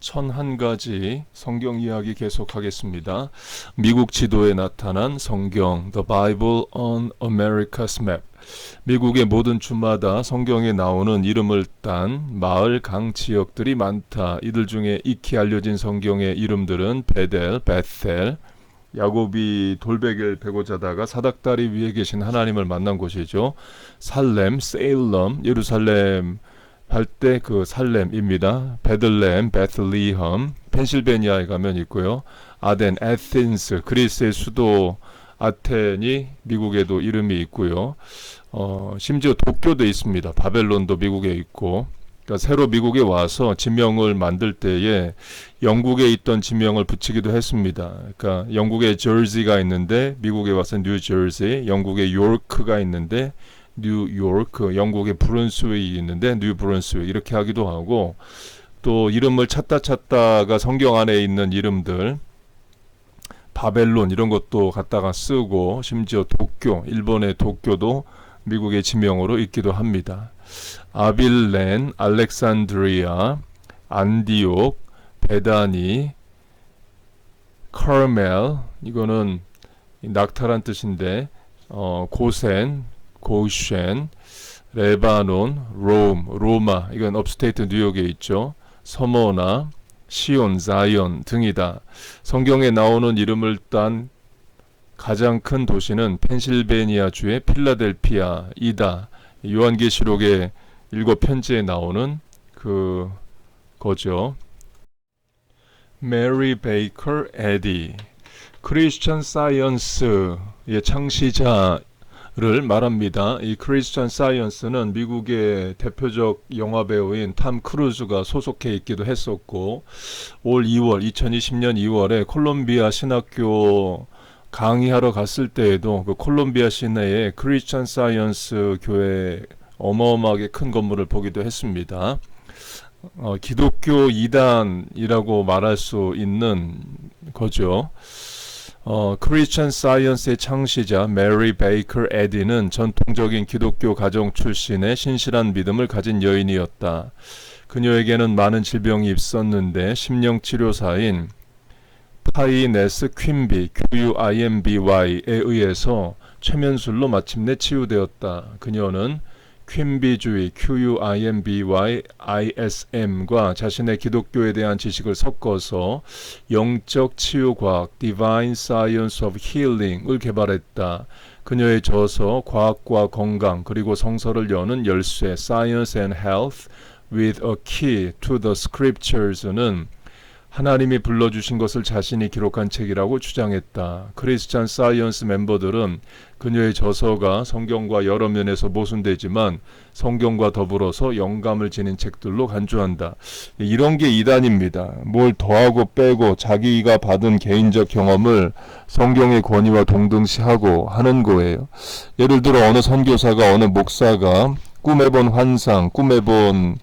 1001가지 성경 이야기 계속하겠습니다. 미국 지도에 나타난 성경, The Bible on America's Map. 미국의 모든 주마다 성경에 나오는 이름을 딴 마을, 강 지역들이 많다. 이들 중에 익히 알려진 성경의 이름들은 베델, 베텔, 야곱이 돌베개를 베고 자다가 사닥다리 위에 계신 하나님을 만난 곳이죠. 살렘, 세일럼, 예루살렘 할 때 그 살렘입니다. 베들레헴, 베틀리엄, 펜실베니아에 가면 있고요. 아덴, 에센스, 그리스의 수도 아텐이 미국에도 이름이 있고요. 심지어 도쿄도 있습니다. 바벨론도 미국에 있고. 그러니까 새로 미국에 와서 지명을 만들 때에 영국에 있던 지명을 붙이기도 했습니다. 그러니까 영국에 저지가 있는데 미국에 와서 뉴저지, 영국에 요크가 있는데 뉴요크, 영국에 브룬스윅이 있는데 뉴브룬스윅 이렇게 하기도 하고, 또 이름을 찾다가 성경 안에 있는 이름들 바벨론 이런 것도 갖다가 쓰고, 심지어 도쿄, 일본의 도쿄도 미국의 지명으로 있기도 합니다. 아빌렌, 알렉산드리아, 안디옥, 베다니, 카르멜, 이거는 낙타란 뜻인데 고센, 고쉔, 레바논, 로마, 이건 업스테이트 뉴욕에 있죠. 서모나, 시온, 자이언 등이다. 성경에 나오는 이름을 딴 가장 큰 도시는 펜실베니아주의 필라델피아이다. 요한계시록의 7편지에 나오는 그거죠. 메리 베이커 에디, 크리스천 사이언스의 창시자를 말합니다. 이 크리스천 사이언스는 미국의 대표적 영화배우인 탐 크루즈가 소속해 있기도 했었고, 올 2020년 2월에 콜롬비아 신학교 강의하러 갔을 때에도 그 콜롬비아 시내에 크리스천 사이언스 교회 어마어마하게 큰 건물을 보기도 했습니다. 기독교 이단이라고 말할 수 있는 거죠. 크리스천 사이언스의 창시자 메리 베이커 에디는 전통적인 기독교 가정 출신의 신실한 믿음을 가진 여인이었다. 그녀에게는 많은 질병이 있었는데 심령치료사인 파이네스 퀸비, QUIMBY에 의해서 최면술로 마침내 치유되었다. 그녀는 퀸비주의, QUIMBY, ISM과 자신의 기독교에 대한 지식을 섞어서 영적 치유과학, Divine Science of Healing을 개발했다. 그녀의 저서, 과학과 건강, 그리고 성서를 여는 열쇠, Science and Health with a Key to the Scriptures는 하나님이 불러주신 것을 자신이 기록한 책이라고 주장했다. 크리스찬 사이언스 멤버들은 그녀의 저서가 성경과 여러 면에서 모순되지만 성경과 더불어서 영감을 지닌 책들로 간주한다. 이런 게 이단입니다. 뭘 더하고 빼고 자기가 받은 개인적 경험을 성경의 권위와 동등시하고 하는 거예요. 예를 들어 어느 선교사가, 어느 목사가 꿈에 본 환상, 꿈에 본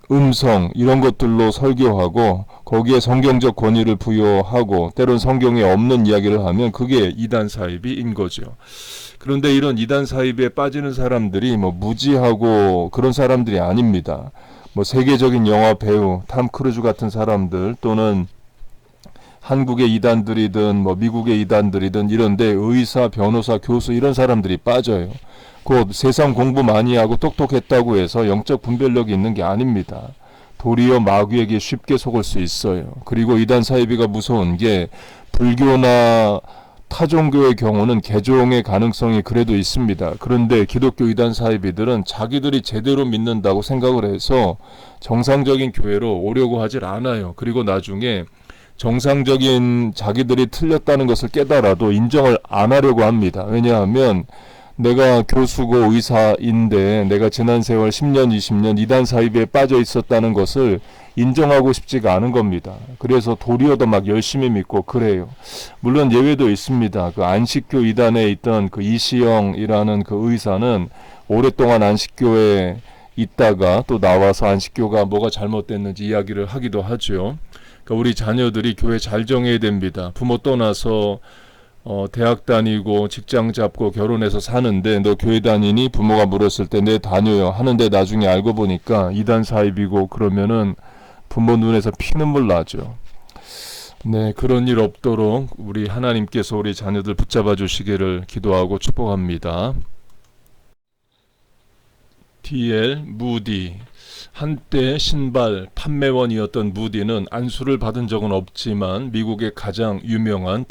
음성 이런 것들로 설교하고 거기에 성경적 권위를 부여하고 때론 성경에 없는 이야기를 하면 그게 이단 사입인 거죠. 그런데 이런 이단 사입에 빠지는 사람들이 무지하고 그런 사람들이 아닙니다. 세계적인 영화 배우 탐 크루즈 같은 사람들, 또는 한국의 이단들이든 미국의 이단들이든 이런데 의사, 변호사, 교수 이런 사람들이 빠져요. 곧 세상 공부 많이 하고 똑똑했다고 해서 영적 분별력이 있는 게 아닙니다. 도리어 마귀에게 쉽게 속을 수 있어요. 그리고 이단 사이비가 무서운 게 불교나 타종교의 경우는 개종의 가능성이 그래도 있습니다. 그런데 기독교 이단 사이비들은 자기들이 제대로 믿는다고 생각을 해서 정상적인 교회로 오려고 하질 않아요. 그리고 나중에 정상적인 자기들이 틀렸다는 것을 깨달아도 인정을 안 하려고 합니다. 왜냐하면 내가 교수고 의사인데 내가 지난 세월 10년, 20년 이단 사입에 빠져 있었다는 것을 인정하고 싶지가 않은 겁니다. 그래서 도리어 더 막 열심히 믿고 그래요. 물론 예외도 있습니다. 그 안식교 이단에 있던 그 이시영이라는 그 의사는 오랫동안 안식교에 있다가 또 나와서 안식교가 뭐가 잘못됐는지 이야기를 하기도 하죠. 그러니까 우리 자녀들이 교회 잘 정해야 됩니다. 부모 떠나서 대학 다니고 직장 잡고 결혼해서 사는데 너 교회 다니니? 부모가 물었을 때 네 다녀요 하는데 나중에 알고 보니까 이단 사입이고 그러면은 부모 눈에서 피눈물 나죠. 네, 그런 일 없도록 우리 하나님께서 우리 자녀들 붙잡아 주시기를 기도하고 축복합니다. D.L. 무디. 한때 신발 판매원이었던 무디는 안수를 받은 적은 없지만 미국의 가장 유명한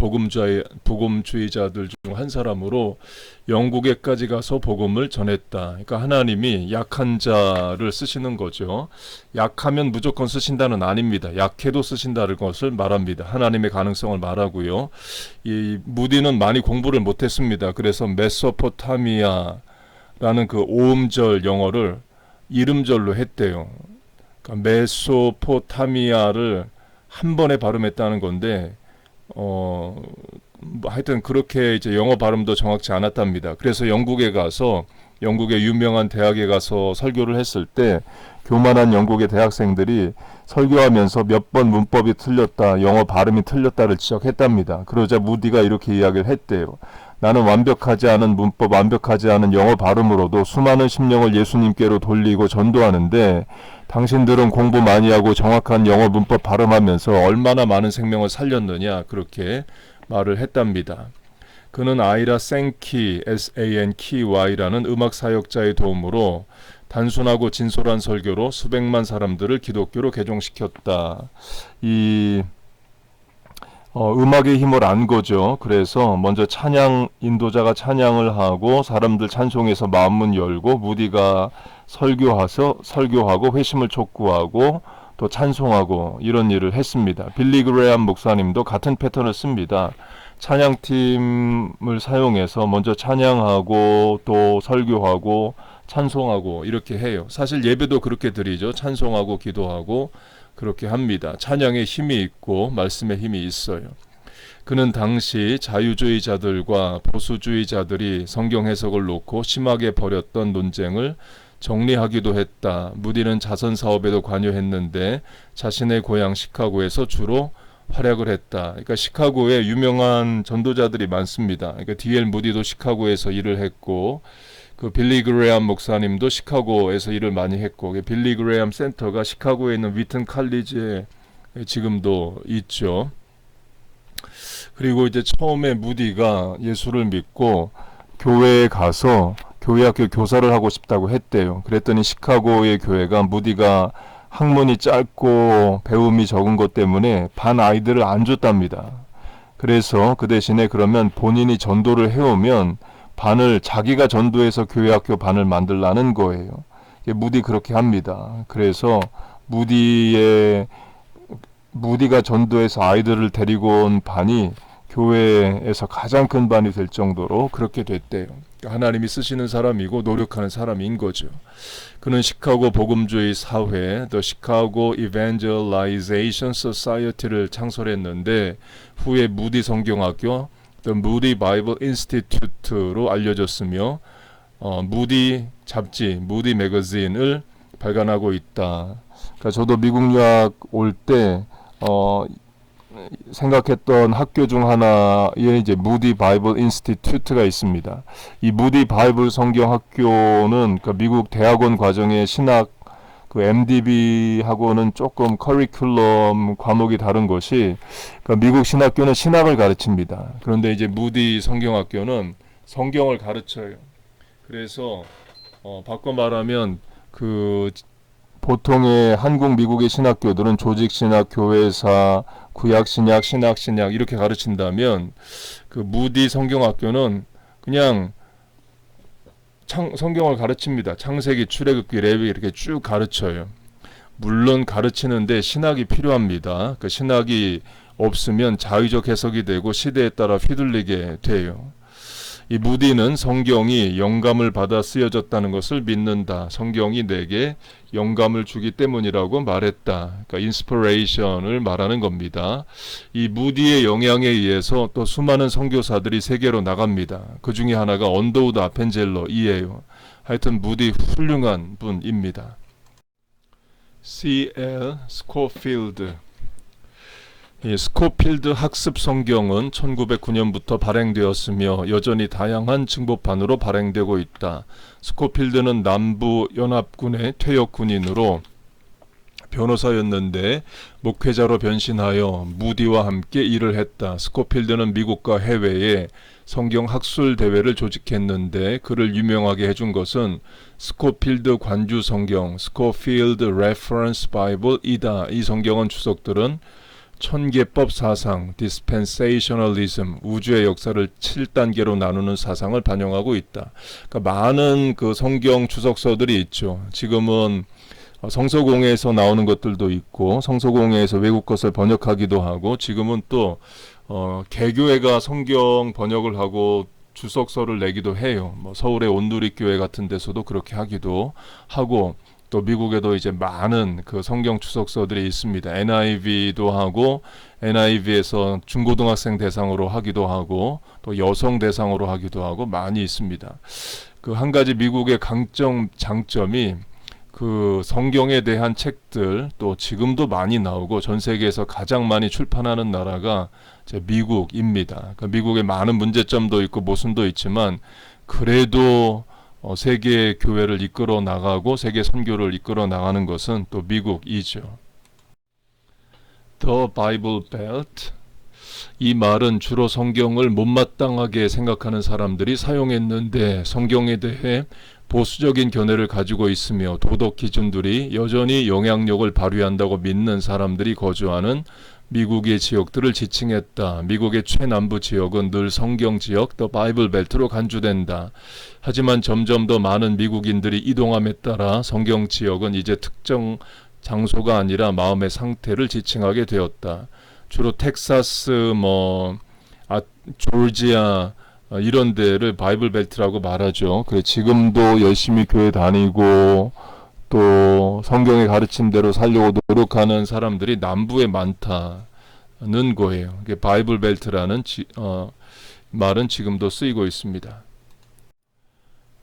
복음주의자들 중 한 사람으로 영국에까지 가서 복음을 전했다. 그러니까 하나님이 약한 자를 쓰시는 거죠. 약하면 무조건 쓰신다는 아닙니다. 약해도 쓰신다는 것을 말합니다. 하나님의 가능성을 말하고요. 이 무디는 많이 공부를 못했습니다. 그래서 메소포타미아라는 그 오음절 영어를 이름절로 했대요. 그러니까 메소포타미아를 한 번에 발음했다는 건데, 하여튼 그렇게 이제 영어 발음도 정확치 않았답니다. 그래서 영국의 유명한 대학에 가서 설교를 했을 때 교만한 영국의 대학생들이 설교하면서 몇 번 문법이 틀렸다, 영어 발음이 틀렸다를 지적했답니다. 그러자 무디가 이렇게 이야기를 했대요. 나는 완벽하지 않은 문법, 완벽하지 않은 영어 발음으로도 수많은 심령을 예수님께로 돌리고 전도하는데 당신들은 공부 많이 하고 정확한 영어 문법 발음하면서 얼마나 많은 생명을 살렸느냐, 그렇게 말을 했답니다. 그는 아이라 생키, SANKY라는 음악 사역자의 도움으로 단순하고 진솔한 설교로 수백만 사람들을 기독교로 개종시켰다. 음악의 힘을 안 거죠. 그래서 먼저 인도자가 찬양을 하고 사람들 찬송에서 마음문 열고 무디가 설교하고 회심을 촉구하고 또 찬송하고 이런 일을 했습니다. 빌리 그레암 목사님도 같은 패턴을 씁니다. 찬양팀을 사용해서 먼저 찬양하고 또 설교하고 찬송하고 이렇게 해요. 사실 예배도 그렇게 드리죠. 찬송하고 기도하고 그렇게 합니다. 찬양에 힘이 있고 말씀에 힘이 있어요. 그는 당시 자유주의자들과 보수주의자들이 성경 해석을 놓고 심하게 벌였던 논쟁을 정리하기도 했다. 무디는 자선 사업에도 관여했는데 자신의 고향 시카고에서 주로 활약을 했다. 그러니까 시카고에 유명한 전도자들이 많습니다. 그러니까 D.L. 무디도 시카고에서 일을 했고, 그 빌리 그레암 목사님도 시카고에서 일을 많이 했고, 빌리 그레암 센터가 시카고에 있는 위튼 칼리지에 지금도 있죠. 그리고 이제 처음에 무디가 예수를 믿고 교회에 가서 교회학교 교사를 하고 싶다고 했대요. 그랬더니 시카고의 교회가 무디가 학문이 짧고 배움이 적은 것 때문에 반 아이들을 안 줬답니다. 그래서 그 대신에 그러면 본인이 전도를 해오면 반을 자기가 전도해서 교회학교 반을 만들라는 거예요. 무디 그렇게 합니다. 그래서 무디가 전도해서 아이들을 데리고 온 반이 교회에서 가장 큰 반이 될 정도로 그렇게 됐대요. 하나님이 쓰시는 사람이고 노력하는 사람인 거죠. 그는 시카고 복음주의 사회, The Chicago Evangelization Society를 창설했는데 후에 무디 성경학교, The Moody Bible Institute로 알려졌으며 무디 잡지, 무디 매거진을 발간하고 있다. 그러니까 저도 미국 유학 올 때 생각했던 학교 중 하나에 이제 무디 바이블 인스티튜트가 있습니다. 이 무디 바이블 성경 학교는 그 미국 대학원 과정의 신학 그 MDB하고는 조금 커리큘럼 과목이 다른 것이, 그러니까 미국 신학교는 신학을 가르칩니다. 그런데 이제 무디 성경학교는 성경을 가르쳐요. 그래서 바꿔 말하면 그 보통의 한국 미국의 신학교들은 조직신학, 교회사, 구약신약, 신학신약 이렇게 가르친다면 그 무디 성경학교는 그냥 성경을 가르칩니다. 창세기, 출애굽기, 레위기 이렇게 쭉 가르쳐요. 물론 가르치는데 신학이 필요합니다. 그 신학이 없으면 자의적 해석이 되고 시대에 따라 휘둘리게 돼요. 이 무디는 성경이 영감을 받아 쓰여졌다는 것을 믿는다. 성경이 내게 영감을 주기 때문이라고 말했다. 그러니까 인스피레이션을 말하는 겁니다. 이 무디의 영향에 의해서 또 수많은 선교사들이 세계로 나갑니다. 그 중에 하나가 언더우드 아펜젤러이에요. 하여튼 무디 훌륭한 분입니다. C.L. 스코필드. 스코필드 학습 성경은 1909년부터 발행되었으며 여전히 다양한 증보판으로 발행되고 있다. 스코필드는 남부 연합군의 퇴역 군인으로 변호사였는데 목회자로 변신하여 무디와 함께 일을 했다. 스코필드는 미국과 해외에 성경 학술 대회를 조직했는데 그를 유명하게 해준 것은 스코필드 관주 성경, 스코필드 레퍼런스 바이블이다. 이 성경은 주석들은 천계법 사상, 디스펜세이셔널리즘, 우주의 역사를 7단계로 나누는 사상을 반영하고 있다. 그러니까 많은 그 성경 주석서들이 있죠. 지금은 성서공회에서 나오는 것들도 있고 성서공회에서 외국 것을 번역하기도 하고 지금은 또 개교회가 성경 번역을 하고 주석서를 내기도 해요. 뭐 서울의 온누리교회 같은 데서도 그렇게 하기도 하고 또 미국에도 이제 많은 그 성경 주석서들이 있습니다. NIV도 하고 NIV에서 중고등학생 대상으로 하기도 하고 또 여성 대상으로 하기도 하고 많이 있습니다. 그 한 가지 미국의 장점이 그 성경에 대한 책들 또 지금도 많이 나오고 전 세계에서 가장 많이 출판하는 나라가 이제 미국입니다. 그러니까 미국에 많은 문제점도 있고 모순도 있지만 그래도 세계 교회를 이끌어 나가고 세계 선교를 이끌어 나가는 것은 또 미국이죠. The Bible Belt. 이 말은 주로 성경을 못마땅하게 생각하는 사람들이 사용했는데 성경에 대해 보수적인 견해를 가지고 있으며 도덕 기준들이 여전히 영향력을 발휘한다고 믿는 사람들이 거주하는 미국의 지역들을 지칭했다. 미국의 최남부 지역은 늘 성경 지역, 더 바이블 벨트로 간주된다. 하지만 점점 더 많은 미국인들이 이동함에 따라 성경 지역은 이제 특정 장소가 아니라 마음의 상태를 지칭하게 되었다. 주로 텍사스, 조지아 이런 데를 바이블 벨트라고 말하죠. 그래 지금도 열심히 교회 다니고 또 성경의 가르침대로 살려고 노력하는 사람들이 남부에 많다는 거예요. 바이블 벨트라는 말은 지금도 쓰이고 있습니다.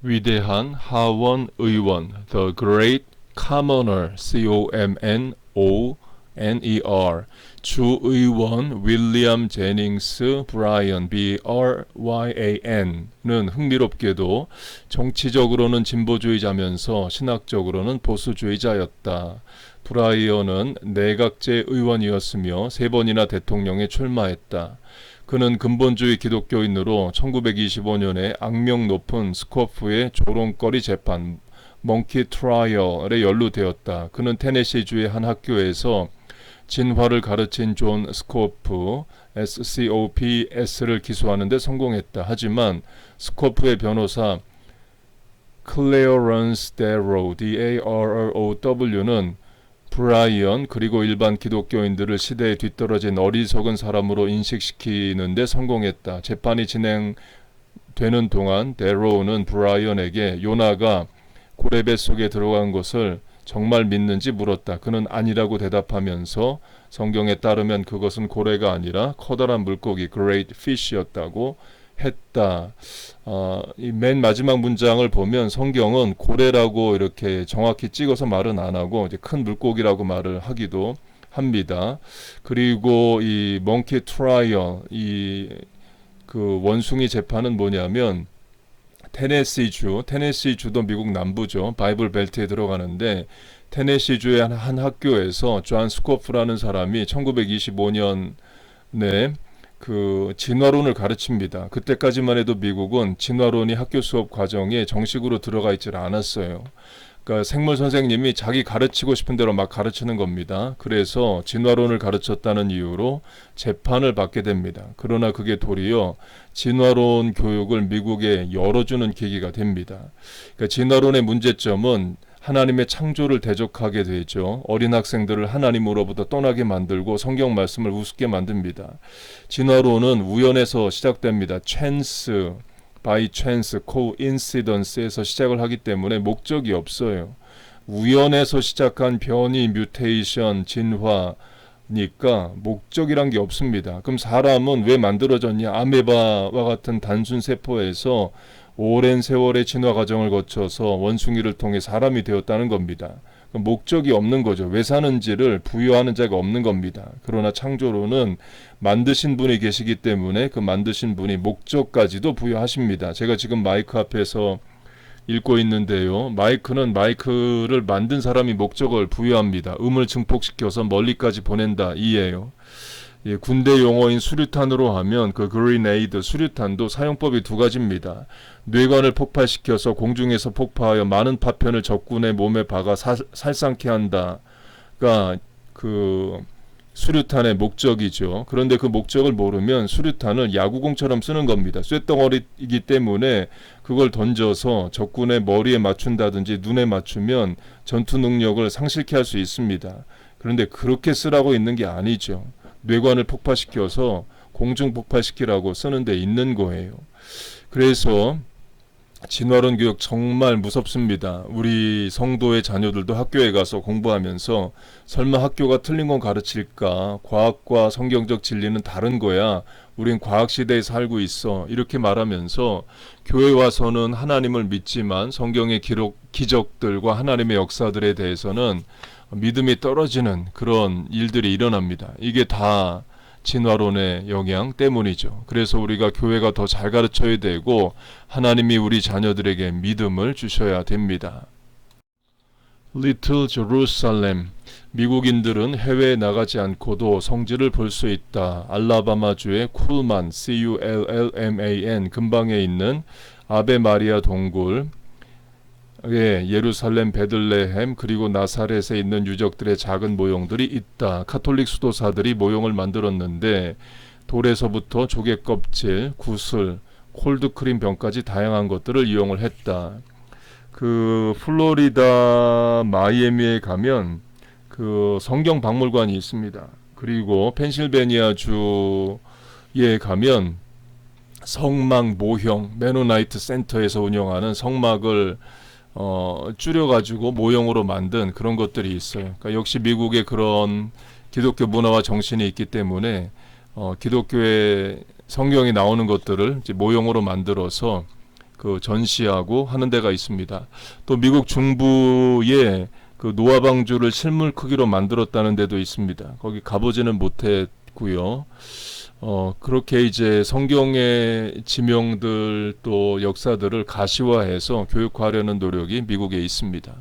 위대한 하원 의원, The Great Commoner, C-O-M-N-O-N-E-R, 주의원 윌리엄 제닝스 브라이언, B-R-Y-A-N는 흥미롭게도 정치적으로는 진보주의자면서 신학적으로는 보수주의자였다. 브라이언은 내각제 의원이었으며 3번이나 대통령에 출마했다. 그는 근본주의 기독교인으로 1925년에 악명 높은 스코프의 조롱거리 재판 몽키 트라이얼에 연루되었다. 그는 테네시주의 한 학교에서 진화를 가르친 존 스코프 SCOPS를 기소하는 데 성공했다. 하지만 스코프의 변호사 클레어런스 데로 DARROW는 브라이언 그리고 일반 기독교인들을 시대에 뒤떨어진 어리석은 사람으로 인식시키는 데 성공했다. 재판이 진행되는 동안 데로우는 브라이언에게 요나가 고레 속에 들어간 것을 정말 믿는지 물었다. 그는 아니라고 대답하면서 성경에 따르면 그것은 고래가 아니라 커다란 물고기 Great Fish였다고 했다. 이 맨 마지막 문장을 보면 성경은 고래라고 이렇게 정확히 찍어서 말은 안 하고 이제 큰 물고기라고 말을 하기도 합니다. 그리고 이 몽키 트라이얼 그 원숭이 재판은 뭐냐면 테네시주도 미국 남부죠. 바이블 벨트에 들어가는데 테네시주의 한 학교에서 존 스코프라는 사람이 1925년에 그 진화론을 가르칩니다. 그때까지만 해도 미국은 진화론이 학교 수업 과정에 정식으로 들어가 있질 않았어요. 그러니까 생물 선생님이 자기 가르치고 싶은 대로 막 가르치는 겁니다. 그래서 진화론을 가르쳤다는 이유로 재판을 받게 됩니다. 그러나 그게 도리어 진화론 교육을 미국에 열어주는 계기가 됩니다. 그러니까 진화론의 문제점은 하나님의 창조를 대적하게 되죠. 어린 학생들을 하나님으로부터 떠나게 만들고 성경 말씀을 우습게 만듭니다. 진화론은 우연에서 시작됩니다. chance, by chance, coincidence에서 시작을 하기 때문에 목적이 없어요. 우연에서 시작한 변이, 뮤테이션, 진화니까 목적이란 게 없습니다. 그럼 사람은 왜 만들어졌냐? 아메바와 같은 단순 세포에서 오랜 세월의 진화 과정을 거쳐서 원숭이를 통해 사람이 되었다는 겁니다. 목적이 없는 거죠. 왜 사는지를 부여하는 자가 없는 겁니다. 그러나 창조론은 만드신 분이 계시기 때문에 그 만드신 분이 목적까지도 부여하십니다. 제가 지금 마이크 앞에서 읽고 있는데요. 마이크는 마이크를 만든 사람이 목적을 부여합니다. 음을 증폭시켜서 멀리까지 보낸다 이에요. 예, 군대 용어인 수류탄으로 하면 그 그리네이드 수류탄도 사용법이 두 가지입니다. 뇌관을 폭발시켜서 공중에서 폭파하여 많은 파편을 적군의 몸에 박아 살상케 한다가 그 수류탄의 목적이죠. 그런데 그 목적을 모르면 수류탄을 야구공처럼 쓰는 겁니다. 쇳덩어리이기 때문에 그걸 던져서 적군의 머리에 맞춘다든지 눈에 맞추면 전투 능력을 상실케 할 수 있습니다. 그런데 그렇게 쓰라고 있는 게 아니죠. 뇌관을 폭파시켜서 공중 폭발시키라고 쓰는 데 있는 거예요. 그래서 진화론 교육 정말 무섭습니다. 우리 성도의 자녀들도 학교에 가서 공부하면서 설마 학교가 틀린 건 가르칠까? 과학과 성경적 진리는 다른 거야. 우린 과학시대에 살고 있어. 이렇게 말하면서 교회 와서는 하나님을 믿지만 성경의 기적들과 하나님의 역사들에 대해서는 믿음이 떨어지는 그런 일들이 일어납니다. 이게 다 진화론의 영향 때문이죠. 그래서 우리가 교회가 더 잘 가르쳐야 되고 하나님이 우리 자녀들에게 믿음을 주셔야 됩니다. Little Jerusalem. 미국인들은 해외에 나가지 않고도 성지를 볼 수 있다. 알라바마주의 쿨만, CULLMAN 근방에 있는 아베 마리아 동굴, 예루살렘, 베들레헴 그리고 나사렛에 있는 유적들의 작은 모형들이 있다. 카톨릭 수도사들이 모형을 만들었는데 돌에서부터 조개 껍질, 구슬, 콜드크림 병까지 다양한 것들을 이용을 했다. 그 플로리다 마이애미에 가면 그 성경 박물관이 있습니다. 그리고 펜실베니아주에 가면 성막 모형, 메노나이트 센터에서 운영하는 성막을 줄여가지고 모형으로 만든 그런 것들이 있어요. 그러니까 역시 미국의 그런 기독교 문화와 정신이 있기 때문에 기독교의 성경이 나오는 것들을 이제 모형으로 만들어서 그 전시하고 하는 데가 있습니다. 또 미국 중부에 그 노아방주를 실물 크기로 만들었다는 데도 있습니다. 거기 가보지는 못했고요. 그렇게 이제 성경의 지명들 또 역사들을 가시화해서 교육화하려는 노력이 미국에 있습니다.